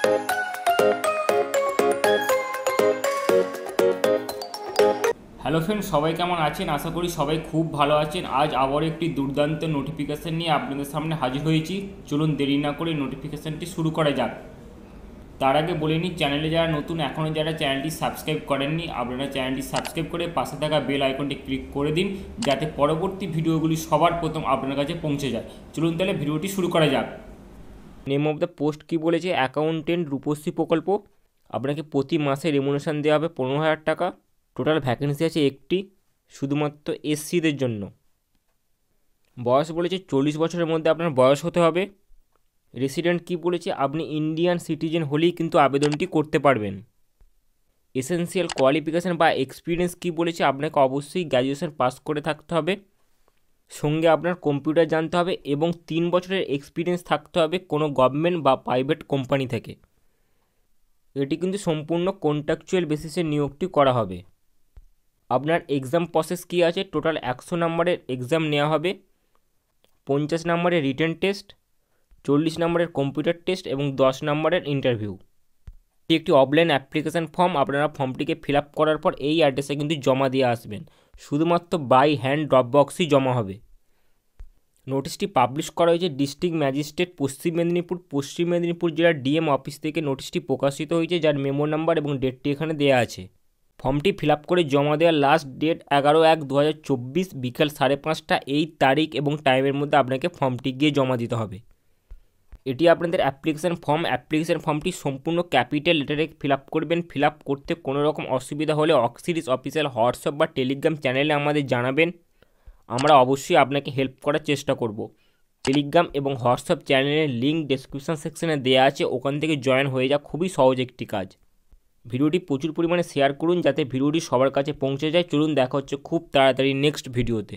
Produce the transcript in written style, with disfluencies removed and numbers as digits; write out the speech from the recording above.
Hello friend, সবাই কেমন আছেন? আশা করি সবাই খুব ভালো আছেন। আজ আবার একটি দুর্দান্ত নোটিফিকেশান নিয়ে আপনাদের সামনে হাজির হয়েছি। চলুন দেরি না করে নোটিফিকেশানটি শুরু করা যাক। তার আগে বলে নিই, চ্যানেলে যারা নতুন, এখনও যারা চ্যানেলটি সাবস্ক্রাইব করেননি, আপনারা চ্যানেলটি সাবস্ক্রাইব করে পাশে থাকা বেল আইকনটি ক্লিক করে দিন, যাতে পরবর্তী ভিডিওগুলি সবার প্রথম আপনার কাছে পৌঁছে যায়। চলুন তাহলে ভিডিওটি শুরু করা যাক। নেম অফ দ্য পোস্ট কী বলেছে? অ্যাকাউন্টেন্ট রূপশ্রী প্রকল্প। আপনাকে প্রতি মাসে রেমুনেশন দেওয়া হবে 15,000 টাকা। টোটাল ভ্যাকেন্সি আছে একটি, শুধুমাত্র এসসিদের জন্য। বয়স বলেছে 40 বছরের মধ্যে আপনার বয়স হতে হবে। রেসিডেন্ট কি বলেছে? আপনি ইন্ডিয়ান সিটিজেন হলেই কিন্তু আবেদনটি করতে পারবেন। এসেনশিয়াল কোয়ালিফিকেশান বা এক্সপিরিয়েন্স কি বলেছে? আপনাকে অবশ্যই গ্র্যাজুয়েশন পাস করে থাকতে হবে, সঙ্গে আপনার কম্পিউটার জানতে হবে এবং 3 বছরের এক্সপিরিয়েন্স থাকতে হবে কোনো গভর্নমেন্ট বা প্রাইভেট কোম্পানি থেকে। এটি কিন্তু সম্পূর্ণ কন্ট্রাকচুয়াল বেসিসে নিয়োগটি করা হবে। আপনার এক্সাম প্রসেস কী আছে? টোটাল 100 নম্বরের এক্সাম নেওয়া হবে, 50 নম্বরের রিটেন টেস্ট, 40 নম্বরের কম্পিউটার টেস্ট এবং 10 নম্বরের ইন্টারভিউ। এটি একটি অফলাইন অ্যাপ্লিকেশান ফর্ম। আপনারা ফর্মটিকে ফিল আপ করার পর এই অ্যাড্রেসে কিন্তু জমা দিয়ে আসবেন। শুধুমাত্র বাই হ্যান্ড ড্রপ বক্সই জমা হবে। নোটিশটি পাবলিশ করা হয়েছে ডিস্ট্রিক্ট ম্যাজিস্ট্রেট পশ্চিম মেদিনীপুর জেলার ডিএম অফিস থেকে। নোটিশটি প্রকাশিত হয়েছে, যার মেমো নাম্বার এবং ডেটটি এখানে দেওয়া আছে। ফর্মটি ফিল আপ করে জমা দেওয়ার লাস্ট ডেট 11/1/2024 বিকেল 5:30 এই তারিখ এবং টাইমের মধ্যে আপনাকে ফর্মটি গিয়ে জমা দিতে হবে। এটি আপনাদের অ্যাপ্লিকেশান ফর্মটি সম্পূর্ণ ক্যাপিটাল লেটারে ফিল আপ করবেন। ফিল আপ করতে কোনো রকম অসুবিধা হলে অক্সিরিস অফিসিয়াল হোয়াটসঅ্যাপ বা টেলিগ্রাম চ্যানেলে আমাদের জানাবেন। আমরা অবশ্যই আপনাকে হেল্প করার চেষ্টা করব। টেলিগ্রাম এবং হোয়াটসঅ্যাপ চ্যানেলের লিঙ্ক ডেসক্রিপশন সেকশনে দেওয়া আছে, ওখান থেকে জয়েন হয়ে যা। খুবই সহজ একটি কাজ। ভিডিওটি প্রচুর পরিমাণে শেয়ার করুন যাতে ভিডিওটি সবার কাছে পৌঁছে যায়। চলুন দেখা হচ্ছে খুব তাড়াতাড়ি নেক্সট ভিডিওতে।